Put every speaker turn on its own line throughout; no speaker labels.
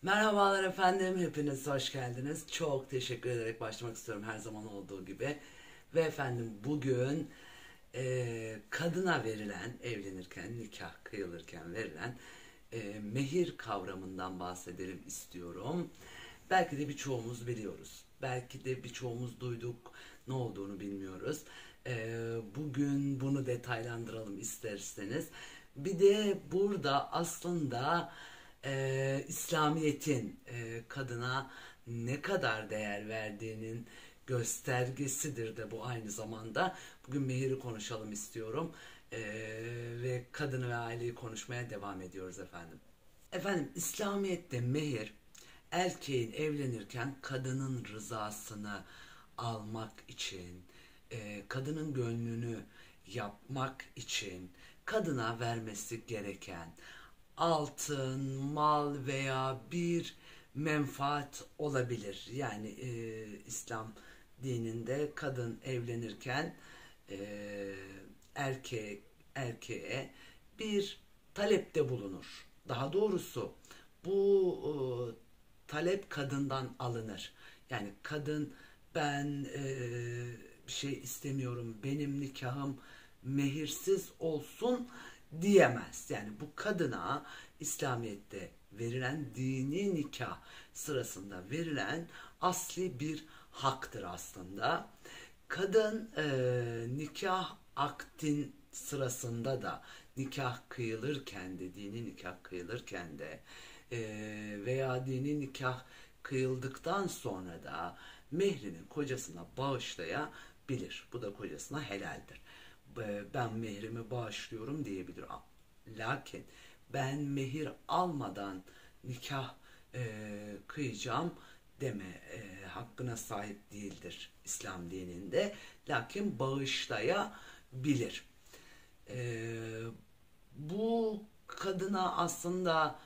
Merhabalar efendim, hepiniz hoş geldiniz. Çok teşekkür ederek başlamak istiyorum her zaman olduğu gibi. Ve efendim bugün kadına verilen, evlenirken, nikah kıyılırken verilen mehir kavramından bahsedelim istiyorum. Belki de birçoğumuz biliyoruz. Belki de birçoğumuz duyduk, ne olduğunu bilmiyoruz. Bugün bunu detaylandıralım isterseniz. Bir de burada aslında İslamiyet'in kadına ne kadar değer verdiğinin göstergesidir de bu aynı zamanda. Bugün mehiri konuşalım istiyorum. Ve kadını ve aileyi konuşmaya devam ediyoruz efendim. Efendim İslamiyet'te mehir erkeğin evlenirken kadının rızasını almak için, kadının gönlünü yapmak için kadına vermesi gereken altın, mal veya bir menfaat olabilir. Yani İslam dininde kadın evlenirken e, erkeğe bir talepte bulunur. Daha doğrusu bu talep kadından alınır. Yani kadın ben bir şey istemiyorum, benim nikahım mehirsiz olsun diyemez. Yani bu kadına İslamiyet'te verilen dini nikah sırasında verilen asli bir haktır aslında. Kadın nikah aktin sırasında da nikah kıyılırken de dini nikah kıyılırken de e, veya dini nikah kıyıldıktan sonra da mehrini kocasına bağışlayabilir. Bu da kocasına helaldir. Ben mehrimi bağışlıyorum diyebilir. Lakin ben mehir almadan nikah kıyacağım deme hakkına sahip değildir İslam dininde. Lakin bağışlayabilir. E, Bu kadına aslında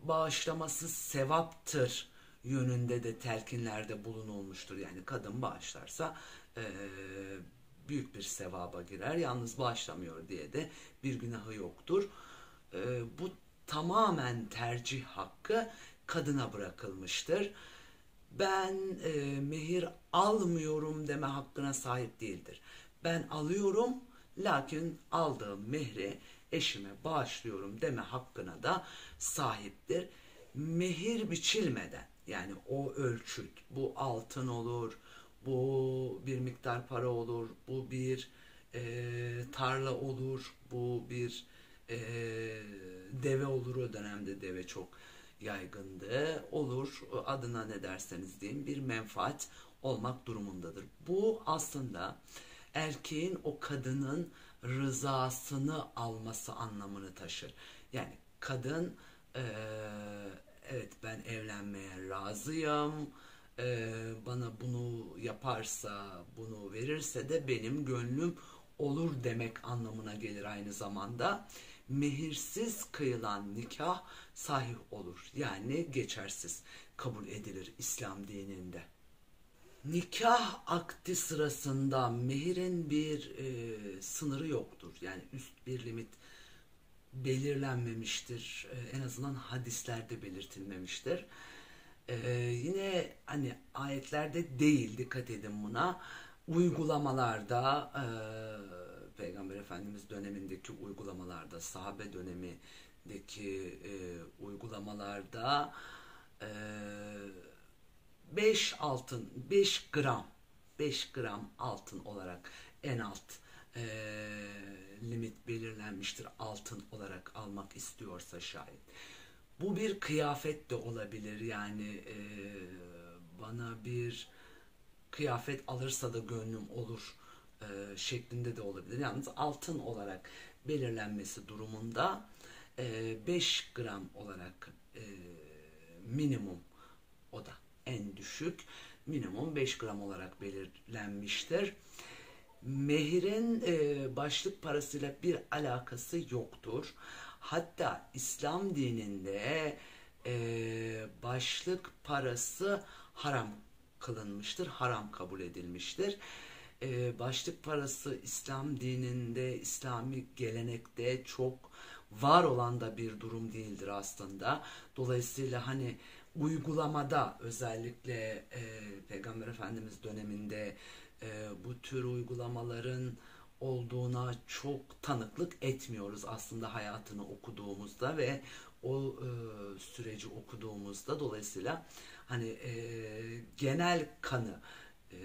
bağışlaması sevaptır yönünde de telkinlerde bulunulmuştur. Yani kadın bağışlarsa büyük bir sevaba girer. Yalnız bağışlamıyor diye de bir günahı yoktur. Bu tamamen tercih hakkı kadına bırakılmıştır. Ben mehir almıyorum deme hakkına sahip değildir. Ben alıyorum lakin aldığım mehri eşime bağışlıyorum deme hakkına da sahiptir. Mehir biçilmeden yani o ölçüt bu altın olur, bu bir miktar para olur, bu bir tarla olur, bu bir e, deve olur. O dönemde deve çok yaygındı. Olur, adına ne derseniz deyin, bir menfaat olmak durumundadır. Bu aslında erkeğin o kadının rızasını alması anlamını taşır. Yani kadın evet ben evlenmeye razıyım, bana bunu yaparsa, bunu verirse de benim gönlüm olur demek anlamına gelir aynı zamanda. Mehirsiz kıyılan nikah sahih olur. Yani geçersiz kabul edilir İslam dininde. Nikah akdi sırasında mehirin bir sınırı yoktur. Yani üst bir limit belirlenmemiştir. En azından hadislerde belirtilmemiştir. Yine hani ayetlerde değil, dikkat edin buna. Uygulamalarda Peygamber Efendimiz dönemindeki uygulamalarda, sahabe dönemindeki uygulamalarda e, 5 altın, 5 gram, 5 gram altın olarak en alt e, limit belirlenmiştir altın olarak almak istiyorsa şayet. Bu bir kıyafet de olabilir yani bana bir kıyafet alırsa da gönlüm olur şeklinde de olabilir. Yalnız altın olarak belirlenmesi durumunda 5 gram olarak minimum, o da en düşük minimum 5 gram olarak belirlenmiştir. Mehirin başlık parasıyla bir alakası yoktur. Hatta İslam dininde başlık parası haram kılınmıştır, haram kabul edilmiştir. Başlık parası İslam dininde, İslami gelenekte çok var olan da bir durum değildir aslında. Dolayısıyla hani uygulamada özellikle Peygamber Efendimiz döneminde bu tür uygulamaların olduğuna çok tanıklık etmiyoruz aslında hayatını okuduğumuzda ve o süreci okuduğumuzda. Dolayısıyla hani genel kanı e,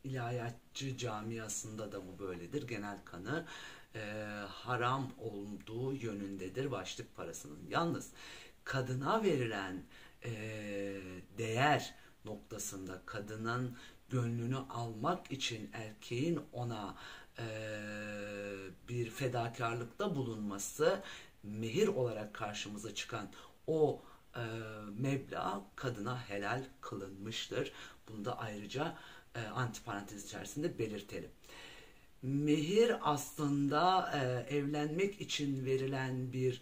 ilahiyatçı camiasında da bu böyledir. Genel kanı haram olduğu yönündedir başlık parasının. Yalnız kadına verilen e, değer noktasında kadının gönlünü almak için erkeğin ona bir fedakarlıkta bulunması, mehir olarak karşımıza çıkan o meblağ kadına helal kılınmıştır. Bunu da ayrıca antiparantez içerisinde belirtelim. Mehir aslında evlenmek için verilen bir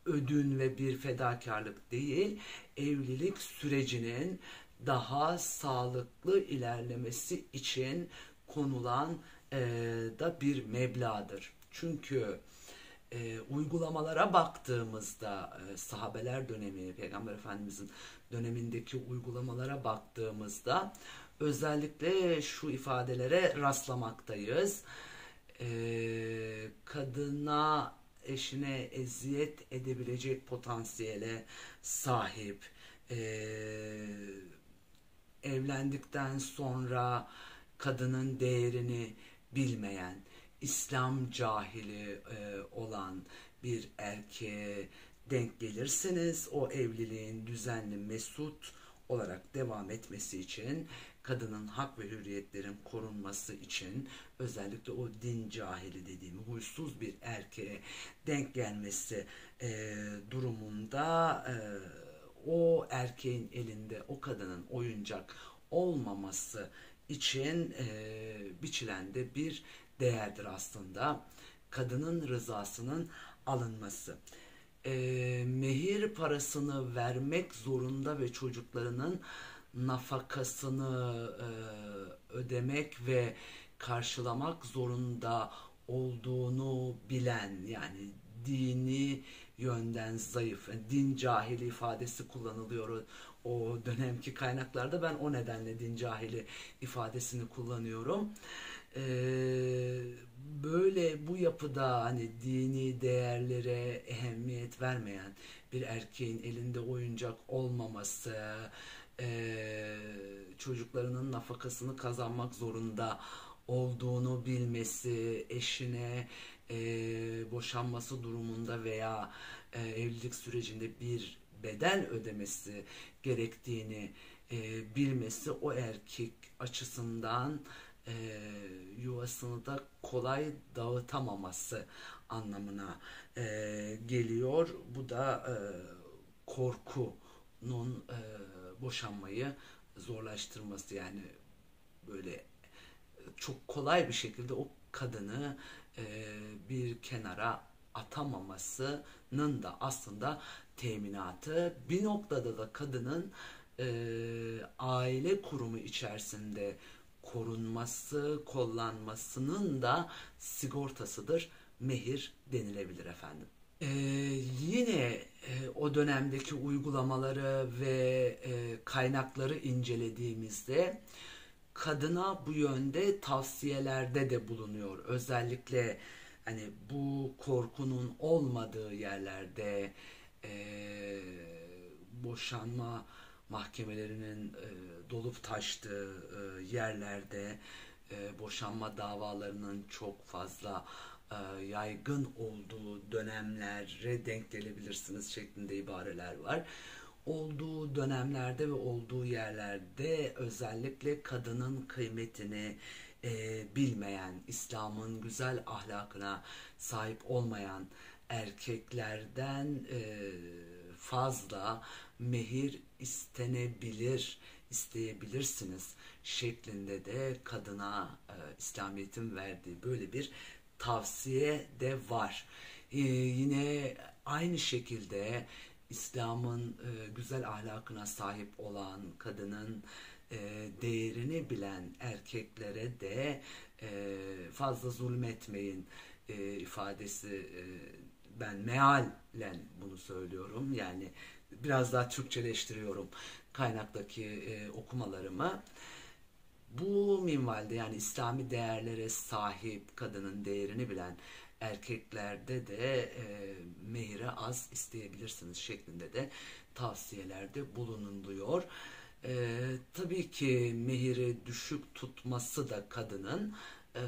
ödün ve bir fedakarlık değil, evlilik sürecinin daha sağlıklı ilerlemesi için konulan da bir meblağdır. Çünkü uygulamalara baktığımızda sahabeler dönemi, Peygamber Efendimizin dönemindeki uygulamalara baktığımızda özellikle şu ifadelere rastlamaktayız. Kadına, eşine eziyet edebilecek potansiyele sahip, evlendikten sonra kadının değerini bilmeyen, İslam cahili olan bir erkeğe denk gelirseniz o evliliğin düzenli, mesut olarak devam etmesi için, kadının hak ve hürriyetlerin korunması için, özellikle o din cahili dediğim huysuz bir erkeğe denk gelmesi durumunda o erkeğin elinde o kadının oyuncak olmaması için biçilen de bir değerdir aslında. Kadının rızasının alınması. Mehir parasını vermek zorunda ve çocuklarının nafakasını ödemek ve karşılamak zorunda olduğunu bilen, yani dini yönden zayıf, yani din cahili ifadesi kullanılıyor o dönemki kaynaklarda. Ben o nedenle din cahili ifadesini kullanıyorum. Böyle bu yapıda hani dini değerlere ehemmiyet vermeyen bir erkeğin elinde oyuncak olmaması, çocuklarının nafakasını kazanmak zorunda olduğunu bilmesi, eşine boşanması durumunda veya evlilik sürecinde bir bedel ödemesi gerektiğini bilmesi o erkek açısından yuvasını da kolay dağıtamaması anlamına geliyor. Bu da korkunun boşanmayı zorlaştırması, yani böyle çok kolay bir şekilde o kadını bir kenara atamamasının da aslında teminatı. Bir noktada da kadının aile kurumu içerisinde korunması, kollanmasının da sigortasıdır. Mehir denilebilir efendim. Yine o dönemdeki uygulamaları ve kaynakları incelediğimizde kadına bu yönde tavsiyelerde de bulunuyor. Özellikle hani bu korkunun olmadığı yerlerde, boşanma mahkemelerinin dolup taştığı yerlerde, boşanma davalarının çok fazla yaygın olduğu dönemlere denk gelebilirsiniz şeklinde ibareler var. Olduğu dönemlerde ve olduğu yerlerde özellikle kadının kıymetini bilmeyen, İslam'ın güzel ahlakına sahip olmayan erkeklerden fazla mehir isteyebilirsiniz şeklinde de kadına İslamiyet'in verdiği böyle bir tavsiye de var. Yine aynı şekilde İslam'ın güzel ahlakına sahip olan kadının değerini bilen erkeklere de fazla zulmetmeyin ifadesi, ben mealen bunu söylüyorum. Yani biraz daha Türkçeleştiriyorum kaynaktaki okumalarımı. Bu minvalde, yani İslami değerlere sahip, kadının değerini bilen erkeklerde de mehire az isteyebilirsiniz şeklinde de tavsiyelerde bulunuluyor. Tabii ki mehiri düşük tutması da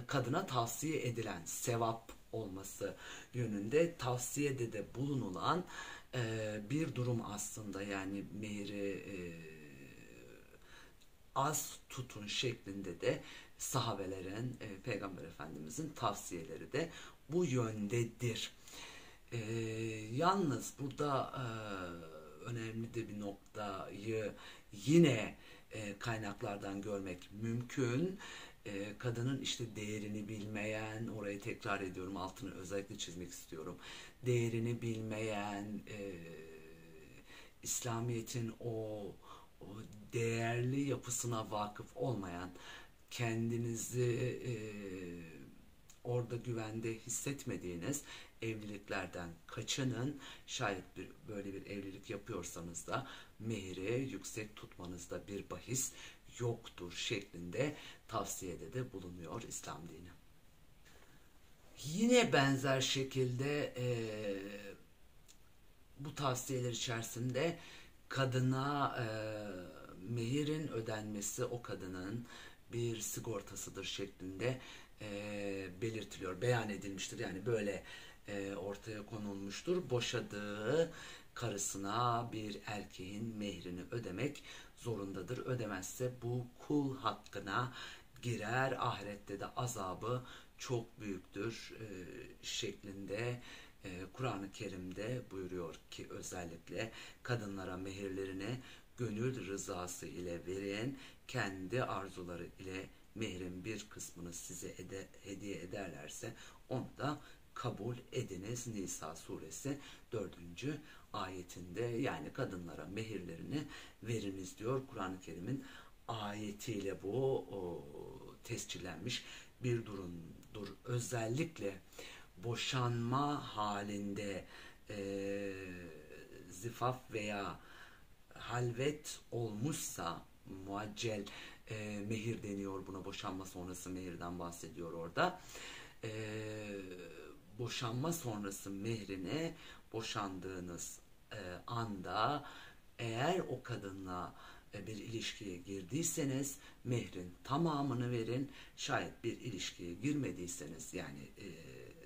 kadına tavsiye edilen, sevap olması yönünde tavsiyede de bulunulan bir durum aslında. Yani mehiri az tutun şeklinde de sahabelerin, Peygamber Efendimizin tavsiyeleri de bu yöndedir. E, Yalnız burada önemli de bir noktayı yine kaynaklardan görmek mümkün. Kadının işte değerini bilmeyen, orayı tekrar ediyorum, altını özellikle çizmek istiyorum. Değerini bilmeyen, İslamiyet'in o değerli yapısına vakıf olmayan, kendinizi orada güvende hissetmediğiniz evliliklerden kaçının. Şayet böyle bir evlilik yapıyorsanız da mehri yüksek tutmanızda bir bahis yoktur şeklinde tavsiyede de bulunuyor İslam dini. Yine benzer şekilde bu tavsiyeler içerisinde kadına mehirin ödenmesi o kadının bir sigortasıdır şeklinde belirtiliyor, beyan edilmiştir. Yani böyle ortaya konulmuştur. Boşadığı karısına bir erkeğin mehrini ödemek zorundadır. Ödemezse bu kul hakkına girer, ahirette de azabı çok büyüktür şeklinde Kur'an-ı Kerim'de buyuruyor ki özellikle kadınlara mehirlerini gönül rızası ile verin, kendi arzuları ile mehrin bir kısmını size hediye ederlerse onu da kabul ediniz. Nisa suresi 4. ayetinde, yani kadınlara mehirlerini veriniz diyor. Kur'an-ı Kerim'in ayetiyle bu tescillenmiş bir durumdur. Özellikle boşanma halinde zifaf veya halvet olmuşsa muaccel mehir deniyor buna, boşanma sonrası mehirden bahsediyor orada. Boşanma sonrası mehrini boşandığınız anda, eğer o kadınla bir ilişkiye girdiyseniz mehrin tamamını verin. Şayet bir ilişkiye girmediyseniz, yani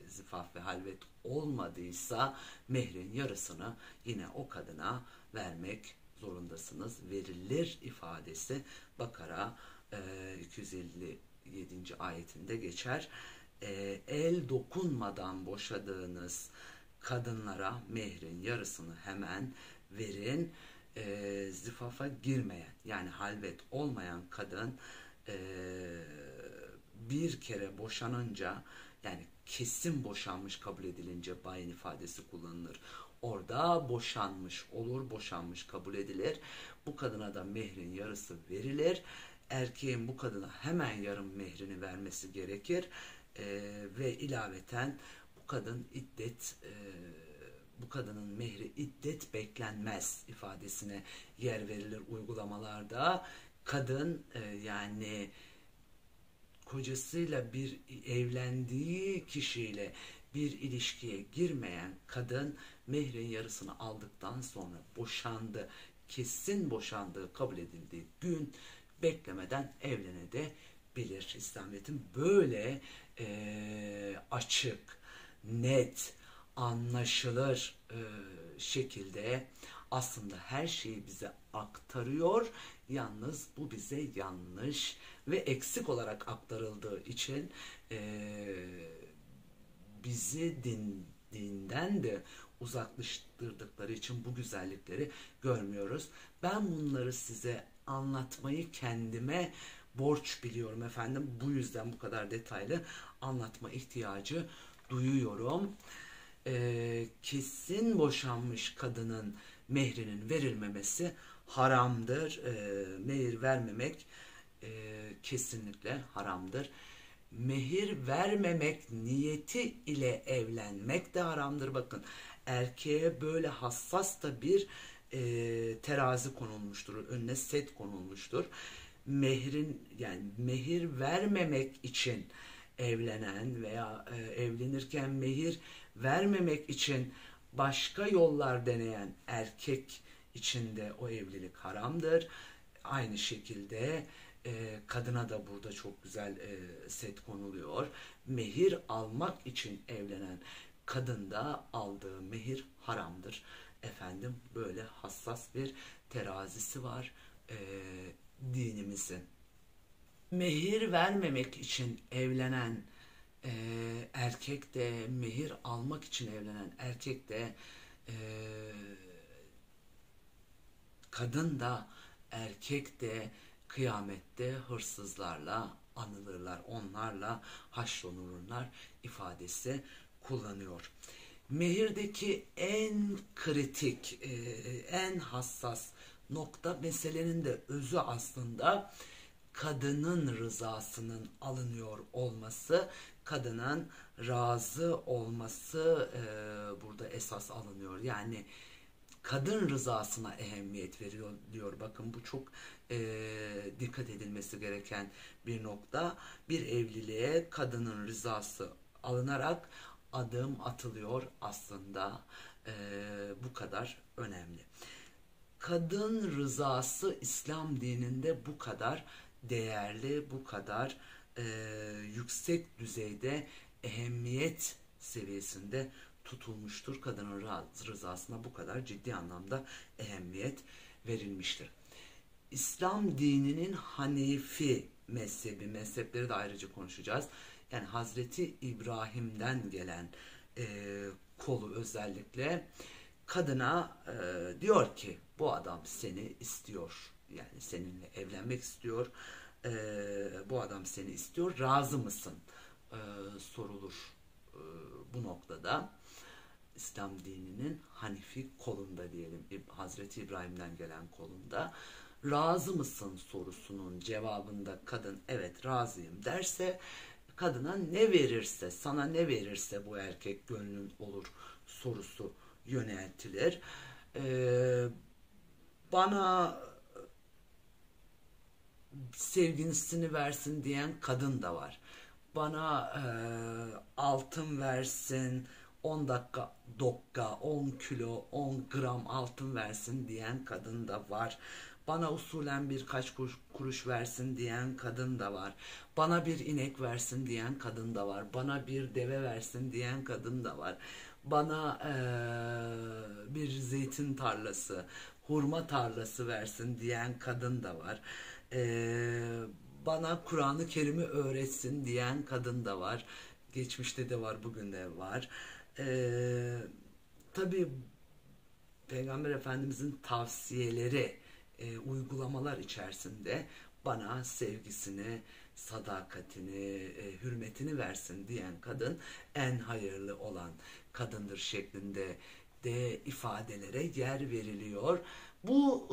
zifaf ve halvet olmadıysa mehrin yarısını yine o kadına vermek zorundasınız. Verilir ifadesi Bakara 257. ayetinde geçer. El dokunmadan boşadığınız kadınlara mehrin yarısını hemen verin. Zifafa girmeyen, yani halvet olmayan kadın bir kere boşanınca, yani kesin boşanmış kabul edilince bayin ifadesi kullanılır. Orada boşanmış olur, boşanmış kabul edilir. Bu kadına da mehrin yarısı verilir. Erkeğin bu kadına hemen yarım mehrini vermesi gerekir. Ve ilaveten bu kadının mehri iddet beklenmez ifadesine yer verilir uygulamalarda. Kadın yani kocasıyla bir evlendiği kişiyle bir ilişkiye girmeyen kadın mehrin yarısını aldıktan sonra kesin boşandığı kabul edildiği gün beklemeden evlenebilir. İslamiyet'in böyle açık, net, anlaşılır şekilde aslında her şeyi bize aktarıyor. Yalnız bu bize yanlış ve eksik olarak aktarıldığı için bizi dinden de uzaklaştırdıkları için bu güzellikleri görmüyoruz. Ben bunları size anlatmayı kendime borç biliyorum efendim. Bu yüzden bu kadar detaylı anlatma ihtiyacı duyuyorum. Kesin boşanmış kadının mehrinin verilmemesi haramdır. Mehir vermemek kesinlikle haramdır. Mehir vermemek niyeti ile evlenmek de haramdır. Bakın, erkeğe böyle hassas da bir terazi konulmuştur, önüne set konulmuştur. Mehir vermemek için evlenen veya evlenirken mehir vermemek için başka yollar deneyen erkek için de o evlilik haramdır. Aynı şekilde kadına da burada çok güzel set konuluyor. Mehir almak için evlenen kadın da aldığı mehir haramdır. Efendim, böyle hassas bir terazisi var dinimizin. Mehir vermemek için evlenen erkek de, mehir almak için evlenen erkek de, e, kadın da, erkek de kıyamette hırsızlarla anılırlar, onlarla haşrolunurlar ifadesi kullanıyor. Mehirdeki en kritik, en hassas nokta, meselenin de özü aslında kadının rızasının alınıyor olması, kadının razı olması burada esas alınıyor. Yani kadın rızasına ehemmiyet veriyor diyor. Bakın, bu çok dikkat edilmesi gereken bir nokta. Bir evliliğe kadının rızası alınarak adım atılıyor aslında. Bu kadar önemli. Kadın rızası İslam dininde bu kadar değerli, bu kadar yüksek düzeyde, ehemmiyet seviyesinde tutulmuştur. Kadının rızasına bu kadar ciddi anlamda ehemmiyet verilmiştir. İslam dininin Hanefi mezhebi, mezhepleri de ayrıca konuşacağız. Yani Hazreti İbrahim'den gelen kolu özellikle kadına diyor ki, bu adam seni istiyor. Yani seninle evlenmek istiyor. Bu adam seni istiyor. Razı mısın? Sorulur bu noktada. İslam dininin Hanefi kolunda diyelim, Hazreti İbrahim'den gelen kolunda, razı mısın sorusunun cevabında kadın evet razıyım derse, kadına ne verirse, sana ne verirse bu erkek gönlün olur sorusu yöneltilir. Bana sevgilisini versin diyen kadın da var. Bana altın versin, 10 dakika, 10 kilo, 10 gram altın versin diyen kadın da var. Bana usulen birkaç kuruş versin diyen kadın da var. Bana bir inek versin diyen kadın da var. Bana bir deve versin diyen kadın da var. Bana bir zeytin tarlası, hurma tarlası versin diyen kadın da var. Bana Kur'an-ı Kerim'i öğretsin diyen kadın da var. Geçmişte de var, bugün de var. Tabii Peygamber Efendimizin tavsiyeleri, uygulamalar içerisinde bana sevgisini, sadakatini, hürmetini versin diyen kadın en hayırlı olan kadındır şeklinde de ifadelere yer veriliyor. Bu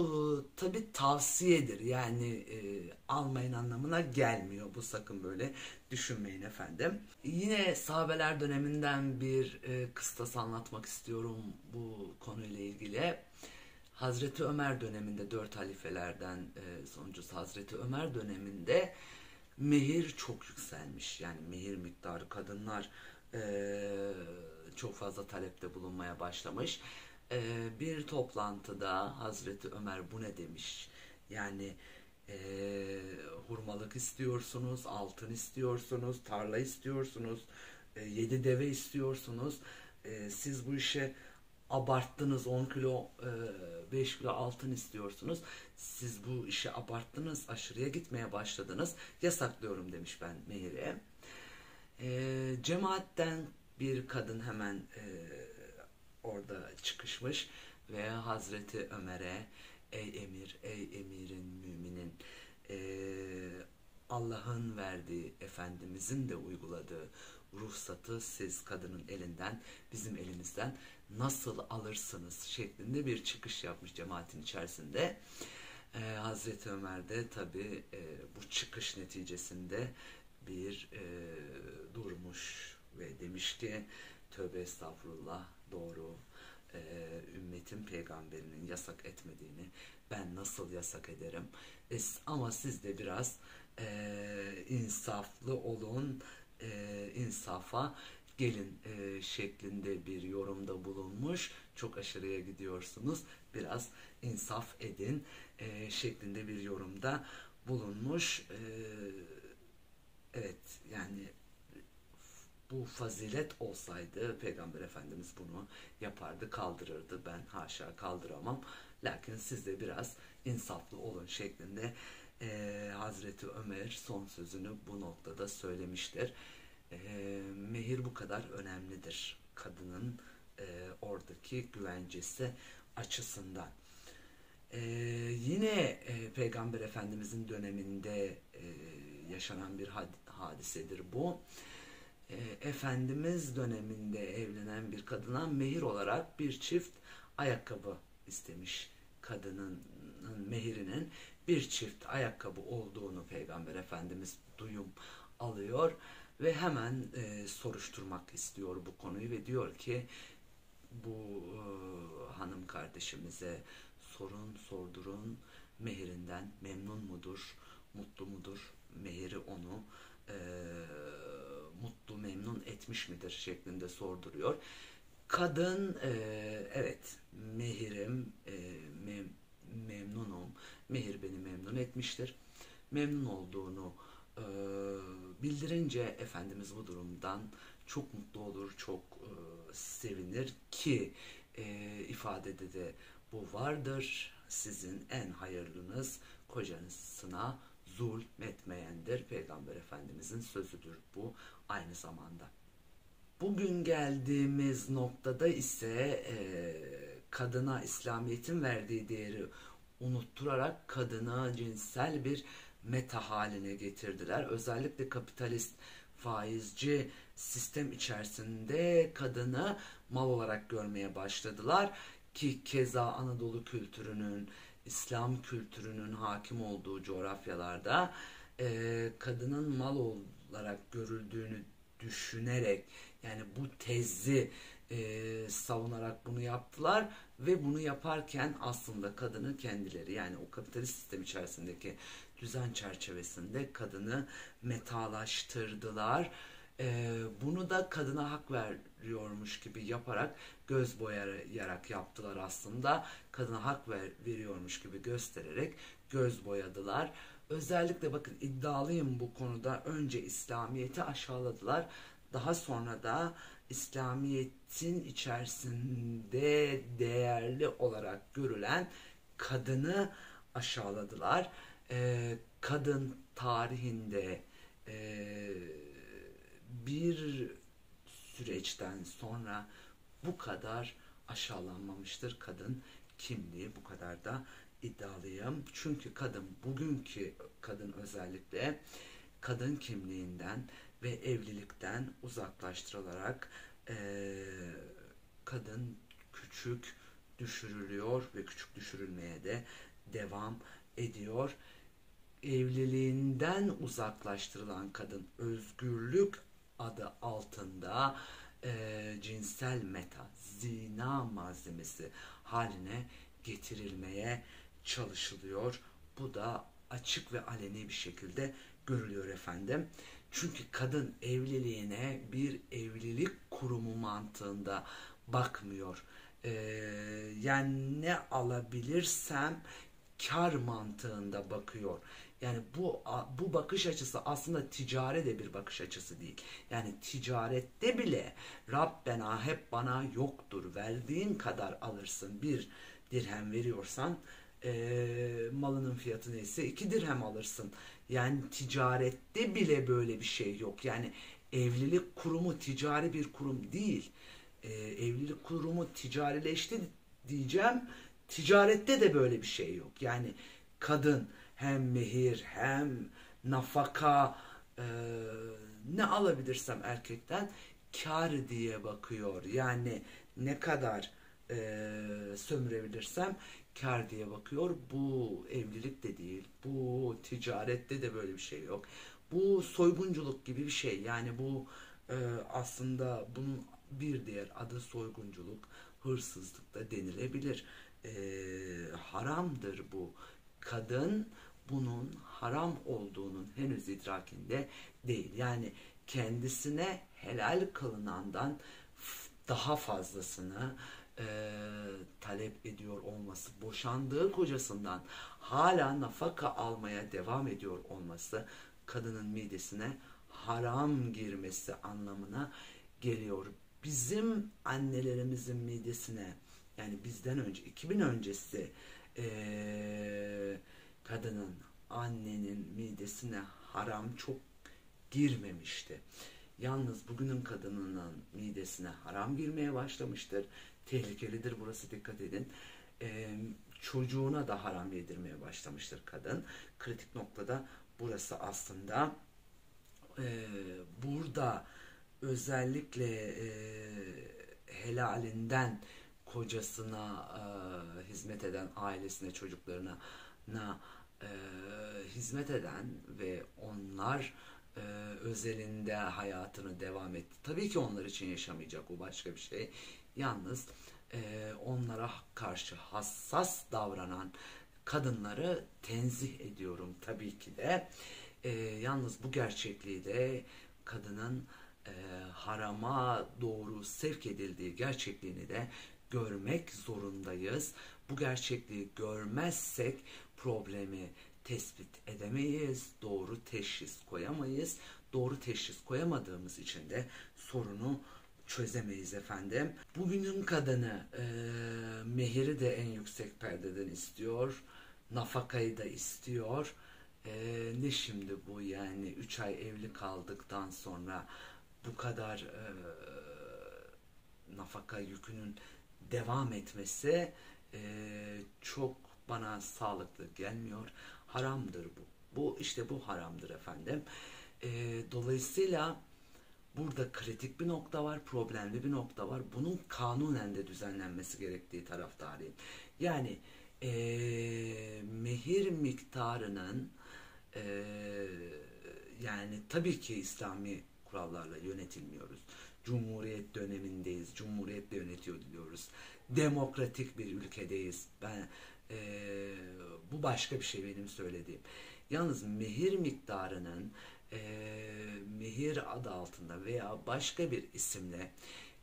tabii tavsiyedir, yani almayın anlamına gelmiyor. Bu, sakın böyle düşünmeyin efendim. Yine sahabeler döneminden bir kıstas anlatmak istiyorum bu konuyla ilgili. Hazreti Ömer döneminde, 4 halifelerden sonuncusu Hazreti Ömer döneminde mehir çok yükselmiş. Yani mehir miktarı, kadınlar çok fazla talepte bulunmaya başlamış. Bir toplantıda Hazreti Ömer bu ne demiş? Yani hurmalık istiyorsunuz, altın istiyorsunuz, tarla istiyorsunuz, 7 deve istiyorsunuz. Siz bu işe abarttınız, 10 kilo, 5 kilo altın istiyorsunuz. Siz bu işi abarttınız, aşırıya gitmeye başladınız. Yasaklıyorum demiş ben mehire. Cemaatten bir kadın hemen orada çıkışmış ve Hazreti Ömer'e, ey emir, ey emirin müminin, Allah'ın verdiği, Efendimizin de uyguladığı ruhsatı siz kadının elinden, bizim elimizden nasıl alırsınız şeklinde bir çıkış yapmış cemaatin içerisinde. Hazreti Ömer de tabi bu çıkış neticesinde bir durmuş ve demiş ki, tövbe estağfurullah, doğru, ümmetin peygamberinin yasak etmediğini ben nasıl yasak ederim? Ama siz de biraz insaflı olun, insafa gelin şeklinde bir yorumda bulunmuş. Çok aşırıya gidiyorsunuz. Biraz insaf edin şeklinde bir yorumda bulunmuş. Evet, yani bu fazilet olsaydı Peygamber Efendimiz bunu yapardı, kaldırırdı. Ben haşa kaldıramam. Lakin siz de biraz insaflı olun şeklinde Hazreti Ömer son sözünü bu noktada söylemiştir. Mehir bu kadar önemlidir kadının oradaki güvencesi açısından. Yine Peygamber Efendimizin döneminde yaşanan bir hadisedir bu. Efendimiz döneminde evlenen bir kadına mehir olarak bir çift ayakkabı istemiş. Kadının mehirinin bir çift ayakkabı olduğunu Peygamber Efendimiz duyum alıyor ve hemen soruşturmak istiyor bu konuyu ve diyor ki bu hanım kardeşimize sorun sordurun, mehirinden memnun mudur, mutlu mudur, mehiri onu e, mutlu memnun etmiş midir şeklinde sorduruyor. Kadın evet mehirim memnunum, mehir beni memnun etmiştir, memnun olduğunu e, bildirince Efendimiz bu durumdan çok mutlu olur, çok sevinir ki ifadede de bu vardır. Sizin en hayırlınız kocanızına zulmetmeyendir. Peygamber Efendimizin sözüdür bu aynı zamanda. Bugün geldiğimiz noktada ise kadına İslamiyet'in verdiği değeri unutturarak kadına cinsel bir meta haline getirdiler. Özellikle kapitalist faizci sistem içerisinde kadını mal olarak görmeye başladılar ki keza Anadolu kültürünün, İslam kültürünün hakim olduğu coğrafyalarda kadının mal olarak görüldüğünü düşünerek yani bu tezi savunarak bunu yaptılar ve bunu yaparken aslında kadını kendileri yani o kapitalist sistem içerisindeki düzen çerçevesinde kadını metalaştırdılar. Bunu da kadına hak veriyormuş gibi yaparak göz boyayarak yaptılar aslında. Kadına hak veriyormuş gibi göstererek göz boyadılar. Özellikle bakın iddialıyım bu konuda. Önce İslamiyet'i aşağıladılar. Daha sonra da İslamiyet'in içerisinde değerli olarak görülen kadını aşağıladılar. Kadın tarihinde bir süreçten sonra bu kadar aşağılanmamıştır kadın kimliği, bu kadar da iddialıyım. Çünkü kadın, bugünkü kadın özellikle kadın kimliğinden ve evlilikten uzaklaştırılarak kadın küçük düşürülüyor ve küçük düşürülmeye de devam ediyor. Evliliğinden uzaklaştırılan kadın özgürlük adı altında cinsel meta, zina malzemesi haline getirilmeye çalışılıyor. Bu da açık ve aleni bir şekilde görülüyor efendim. Çünkü kadın evliliğine bir evlilik kurumu mantığında bakmıyor. Yani ne alabilirsem kar mantığında bakıyor. Yani bu bakış açısı aslında ticare de bir bakış açısı değil. Yani ticarette bile Rabbena hep bana yoktur. Verdiğin kadar alırsın. Bir dirhem veriyorsan malının fiyatı neyse 2 dirhem alırsın. Yani ticarette bile böyle bir şey yok. Yani evlilik kurumu ticari bir kurum değil. Evlilik kurumu ticarileşti diyeceğim. Ticarette de böyle bir şey yok. Yani kadın hem mehir hem nafaka ne alabilirsem erkekten kar diye bakıyor. Yani ne kadar sömürebilirsem kar diye bakıyor. Bu evlilik de değil. Bu ticarette de böyle bir şey yok. Bu soygunculuk gibi bir şey. Yani bu aslında bunun bir diğer adı soygunculuk. hırsızlık da denilebilir. Haramdır bu. Kadın bunun haram olduğunun henüz idrakinde değil. Yani kendisine helal kılınandan daha fazlasını talep ediyor olması, boşandığı kocasından hala nafaka almaya devam ediyor olması, kadının midesine haram girmesi anlamına geliyor. Bizim annelerimizin midesine, yani bizden önce 2000 öncesi kadının, annenin midesine haram çok girmemişti. Yalnız bugünün kadınının midesine haram girmeye başlamıştır. Tehlikelidir burası, dikkat edin. Çocuğuna da haram yedirmeye başlamıştır kadın. Kritik noktada burası aslında. Burada özellikle helalinden kocasına hizmet eden, ailesine, çocuklarına e, hizmet eden ve onlar özelinde hayatını devam etti. Tabii ki onlar için yaşamayacak, o başka bir şey. Yalnız onlara karşı hassas davranan kadınları tenzih ediyorum tabii ki de. Yalnız bu gerçekliği de kadının harama doğru sevk edildiği gerçekliğini de görmek zorundayız. Bu gerçekliği görmezsek problemi tespit edemeyiz, doğru teşhis koyamayız. Doğru teşhis koyamadığımız için de sorunu çözemeyiz efendim. Bugünün kadını mehiri de en yüksek perdeden istiyor, nafakayı da istiyor. Ne şimdi bu, yani 3 ay evli kaldıktan sonra bu kadar nafaka yükünün devam etmesi çok bana sağlıklı gelmiyor. Haramdır bu. Bu işte bu haramdır efendim. Dolayısıyla burada kritik bir nokta var, problemli bir nokta var. Bunun kanunen de düzenlenmesi gerektiği taraftarıyım. Yani mehir miktarının yani tabii ki İslami kurallarla yönetilmiyoruz. Cumhuriyet dönemindeyiz. Cumhuriyetle yönetiyor diyoruz. Demokratik bir ülkedeyiz. Bu başka bir şey benim söylediğim. Yalnız mehir miktarının mehir adı altında veya başka bir isimle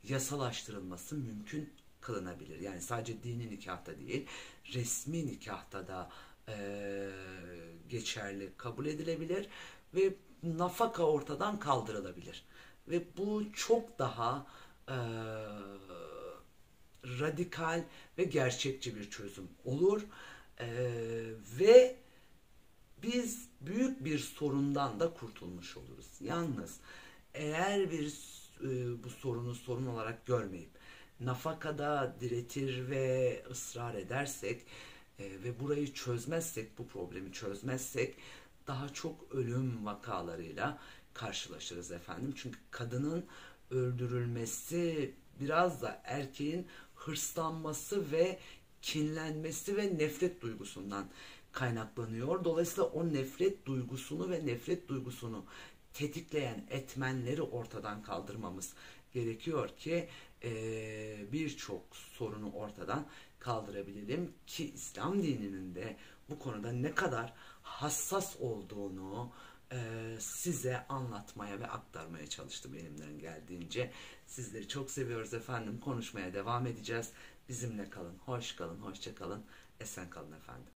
yasalaştırılması mümkün kılınabilir. Yani sadece dini nikahta değil, resmi nikahta da geçerli kabul edilebilir ve nafaka ortadan kaldırılabilir. Ve bu çok daha radikal ve gerçekçi bir çözüm olur. Ve biz büyük bir sorundan da kurtulmuş oluruz. Yalnız eğer bu sorunu sorun olarak görmeyip nafakada diretir ve ısrar edersek ve burayı çözmezsek, bu problemi çözmezsek daha çok ölüm vakalarıyla karşılaşırız efendim. Çünkü kadının öldürülmesi biraz da erkeğin hırslanması ve kinlenmesi ve nefret duygusundan kaynaklanıyor. Dolayısıyla o nefret duygusunu ve nefret duygusunu tetikleyen etmenleri ortadan kaldırmamız gerekiyor ki birçok sorunu ortadan kaldırabilelim ki İslam dininin de bu konuda ne kadar hassas olduğunu size anlatmaya ve aktarmaya çalıştım elimden geldiğince. Sizleri çok seviyoruz efendim. Konuşmaya devam edeceğiz. Bizimle kalın, hoş kalın, hoşça kalın, esen kalın efendim.